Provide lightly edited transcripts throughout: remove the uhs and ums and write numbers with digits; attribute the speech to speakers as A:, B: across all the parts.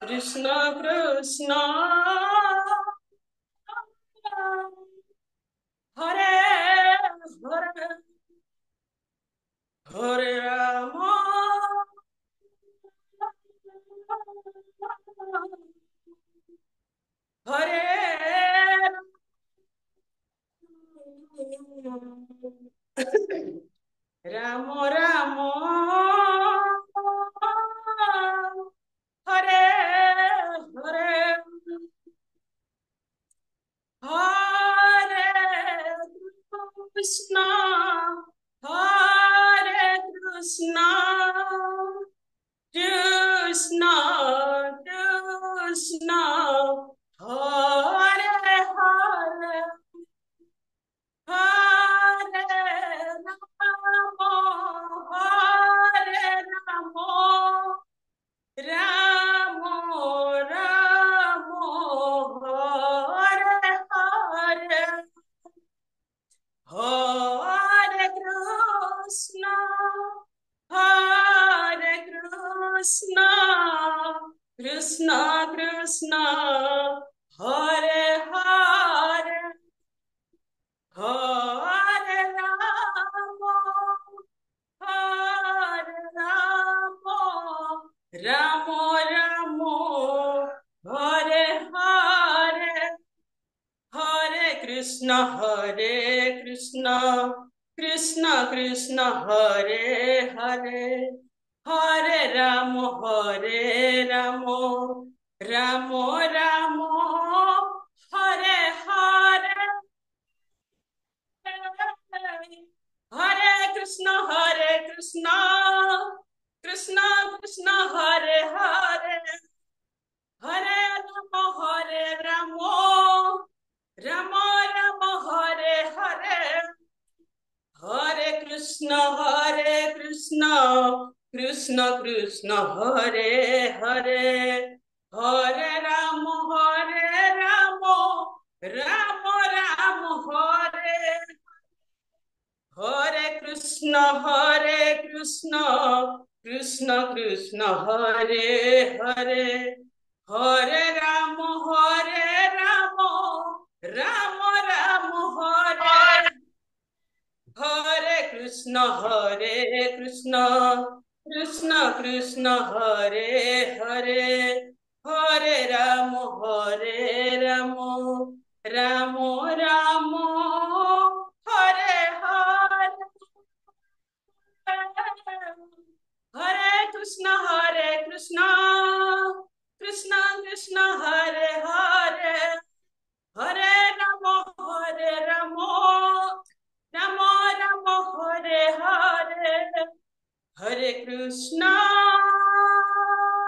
A: Krishna Krishna Hare Hare Hare Rama Hare Ramo Ramo Hare Hare Hare Krishna Hare Krishna Krishna Krishna Hare Hare Hare Ramo Hare Ramo Ramo Ramo Hare Hare Hare Krishna Hare Krishna Krishna Krishna Hare Hare Hare Ramo Hare Ramo Ramo Ramo Hare Hare Hare Krishna Krishna Krishna Hare Hare Hare Ramo Ramo Ramo Hare Hare Hare Krishna Krishna Krishna Hare Hare Hare Ramo Ramo Ramo Hare Hare Hare Krishna Krishna Krishna Hare Hare Hare Ramo Ramo Ramo Hare Hare Krishna Krishna Krishna Hare Hare Hare Ramo Ramo Ramo Hare Hare Krishna Krishna Krishna Hare Hare Hare Ramo Ramo Ramo Ramo Hare Hare Hare Krishna Krishna Krishna Hare Hare Hare Ramo Ramo Ramo Ramo Hare Hare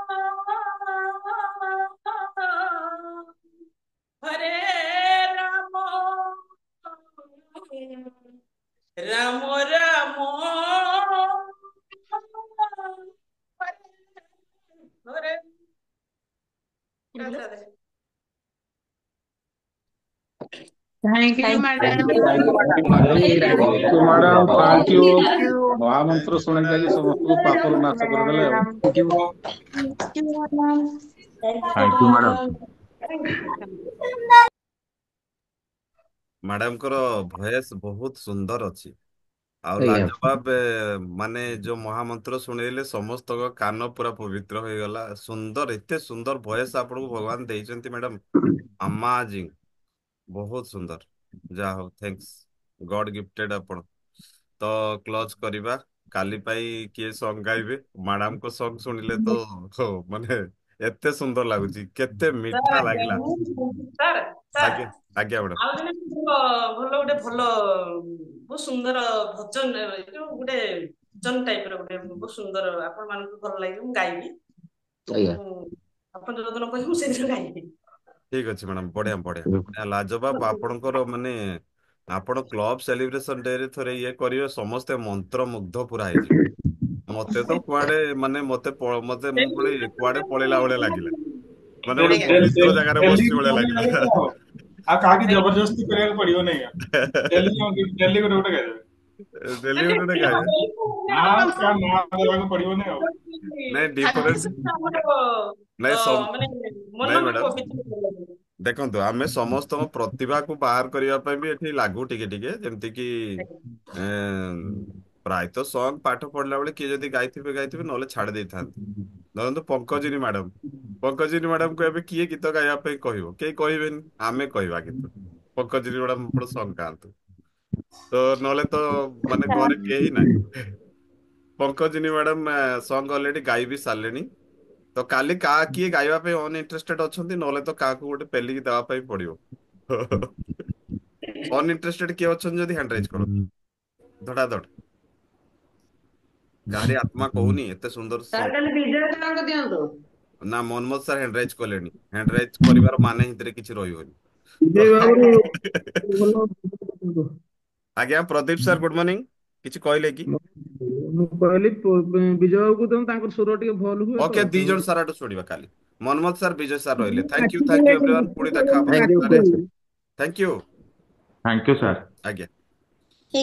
A: Hare Krishna Hare Krishna Krishna Krishna Hare Hare Hare Rama Hare Rama Ramo Ramo Hare Hare Radhe Radhe
B: Thank you, madam.
C: Madam thank you
B: Thank you.
C: ମହାମନ୍ତ୍ର ଶୁଣିକି ଆଜି ସମସ୍ତଙ୍କୁ ପାପରୁ ନାଶ କରିଦେଲେ ଆଉ
B: Thank you, madam.
D: Thank you, madam. ମ୍ୟାଡାମଙ୍କର voice ବହୁତ ସୁନ୍ଦର ଅଛି ଆଉ
E: ଆଜ୍ଞା
D: ଲାଜବାବ ମାନେ ଯୋଉ ମହାମନ୍ତ୍ର ଶୁଣେଇଲେ ସମସ୍ତଙ୍କ କାନ ପୁରା ପବିତ୍ର ହେଇଗଲା ସୁନ୍ଦର ଏତେ ସୁନ୍ଦର ଭଏସ ଆପଣଙ୍କୁ ଭଗବାନ ଦେଇଛନ୍ତି ମ୍ୟାଡାମ ଆମାଜିଂ ବହୁତ ସୁନ୍ଦର ଯାହା ହଉ ଥ୍ୟାଙ୍କ୍ସ ଗଡ ଗିଫ୍ଟେଡ ଆପଣ ତ କ୍ଲୋଜ କରିବା କାଲି ପାଇଁ କିଏ ସଙ୍ଗ ଗାଇବେ ମ୍ୟାଡାମଙ୍କ ସଙ୍ଗ ଶୁଣିଲେ ତ ମାନେ ଏତେ ସୁନ୍ଦର ଲାଗୁଛି କେତେ ମିଠା ଲାଗିଲା
A: ସାର୍ ସାର୍
D: ଆଜ୍ଞା ଆଜ୍ଞା ମ୍ୟାଡାମ
A: ଆଉ ଜଣେ ଭଲ ଗୋଟେ ଭଲ ବହୁତ ସୁନ୍ଦର ଭଜନ ଯୋଉ ଗୋଟେ ଭଜନ ଟାଇପ ର ଗୋଟେ ବହୁତ ସୁନ୍ଦର ଆପଣ ମାନଙ୍କୁ ଭଲ ଲାଗିବ ମୁଁ ଗାଇବି
E: ଆଜ୍ଞା
A: ମୁଁ ଆପଣ ଆପଣ ଯୋଉଦିନ କହିବେ ମୁଁ ସେଇଦିନ ଗାଇବି।
D: ଠିକ ଅଛି ମ୍ୟାଡାମ, ବଢିଆ ବଢିଆ ବଢିଆ, ଲାଜବାବ। ଆପଣଙ୍କର ମାନେ ଆପଣ କ୍ଲବ ସେଲିବ୍ରେସନ ଡେ ରେ ଥରେ ଇଏ କରିବେ, ସମସ୍ତେ ମନ୍ତ୍ର ମୁଗ୍ଧ ପୁରା ହେଇଯିବେ। ମତେ ତ କୁଆଡେ ମାନେ ମତେ ମୁଁ ପୁଣି କୁଆଡେ ପଳେଇଲା ଭଳିଆ ଲାଗିଲା, ମାନେ ଗୋଟେ ପବିତ୍ର ଜାଗାରେ ବସିଛି ଭଳିଆ ଲାଗିଲା।
E: ଆଉ କାହାକି ଜବରଦସ୍ତି କରିବାକୁ ପଡିବ ନାହିଁ। ଡେଲି ଡେଲି ଗୋଟେ ଗୋଟେ ଗାଇଦେବେ।
D: ଡେଲି ଗୋଟେ ଗୋଟେ ଗାଇବେ।
E: କାହା ନାଁ ଦେବାକୁ ପଡିବନି ଆଉ।
D: ନାଇଁ
A: ଖାଲି
D: ଡିଫରେନ୍ସ,
A: ଆମର
D: ନାଇଁ
A: ମାନେ
D: ନାଇଁ
A: ମନକୁ
D: ମ୍ୟାଡାମ,
A: ପବିତ୍ର କରିବା ପାଇଁ।
D: ଦେଖନ୍ତୁ ଆମେ ସମସ୍ତଙ୍କ ପ୍ରତିଭାକୁ ବାହାର କରିବା ପାଇଁ ବି ଏଠି ଲାଗୁ ଟିକେ ଟିକେ, ଯେମିତି କି ପ୍ରାୟତଃ ସଙ୍ଗ ପାଠ ପଢିଲା ବେଳେ କିଏ ଯଦି ଗାଇଥିବେ ଗାଇଥିବେ, ନହେଲେ ଛାଡି ଦେଇଥାନ୍ତି। ଧରନ୍ତୁ ପଙ୍କଜିନୀ ମ୍ୟାଡାମ, ପଙ୍କଜିନୀ ମ୍ୟାଡାମକୁ ଏବେ କିଏ ଗୀତ ଗାଇବା ପାଇଁ କହିବ? କେହି କହିବେନି, ଆମେ କହିବା କିନ୍ତୁ ପଙ୍କଜିନୀ ମ୍ୟାଡାମ ଆପଣ ସଙ୍ଗ ଗାଆନ୍ତୁ। ତ ନହେଲେ ତ ମାନେ ଘରେ କେହି ନାହିଁ। ପଙ୍କଜିନୀ ମ୍ୟାଡାମ ସଙ୍ଗ ଅଲରେଡି ଗାଇ ବି ସାରିଲେଣି। ତ କାଲି କିଏ ଗାଇବା ପାଇଁ ଅନଇଣ୍ଟରେଷ୍ଟେଡ ଅଛନ୍ତି, ନହେଲେ ତ କାହାକୁ ଗୋଟେ ପେଲିକି ଦେବା ପାଇଁ ପଡିବ। ଅନଇଣ୍ଟରେଷ୍ଟେଡ କିଏ ଅଛନ୍ତି ଯଦି ହ୍ୟାଣ୍ଡ ରାଇଜ କରନ୍ତୁ, ଧଡାଧଡ। କାହାରି ଆତ୍ମା କହୁନି ଏତେ ସୁନ୍ଦର
B: ସାର୍ କାଲି ବିଜୟ ସାରଙ୍କୁ ଦିଅନ୍ତୁ।
D: ନା, ମନ୍ମଥ ସାର୍ ହ୍ୟାଣ୍ଡ ରାଇଜ କଲେଣି। ହ୍ୟାଣ୍ଡ ରାଇଜ କରିବାର ମାନେ ଭିତରେ କିଛି ରହିବନି।
C: ବିଜୟ
D: ତ
C: ବାବୁରୁ ଭଲ।
D: ଆଜ୍ଞା ପ୍ରଦୀପ ସାର୍ ଗୁଡ ମର୍ଣ୍ଣିଂ, କିଛି କହିଲେ କି?
C: ମୁଁ କହିଲି ବିଜୟ ବାବୁକୁ ତାଙ୍କର ସ୍ୱର ଟିକେ ଭଲ ହୁଏ ତ
D: ଓକେ, ଦି ଜଣ
C: ତେଣୁ
D: ସାରାଠୁ ଶୁଣିବା କାଲି। ମନ୍ମଥ ସାର୍, ବିଜୟ ସାର୍ ରହିଲେ। ଥ୍ୟାଙ୍କ ୟୁ ଏଭ୍ରିୱାନ, ପୁଣି ଦେଖା ହବ
C: ଥ୍ୟାଙ୍କ
D: ସନ୍ଧ୍ୟାରେ।
C: You.
D: Thank you.
E: Thank you sir.
D: ଆଜ୍ଞା।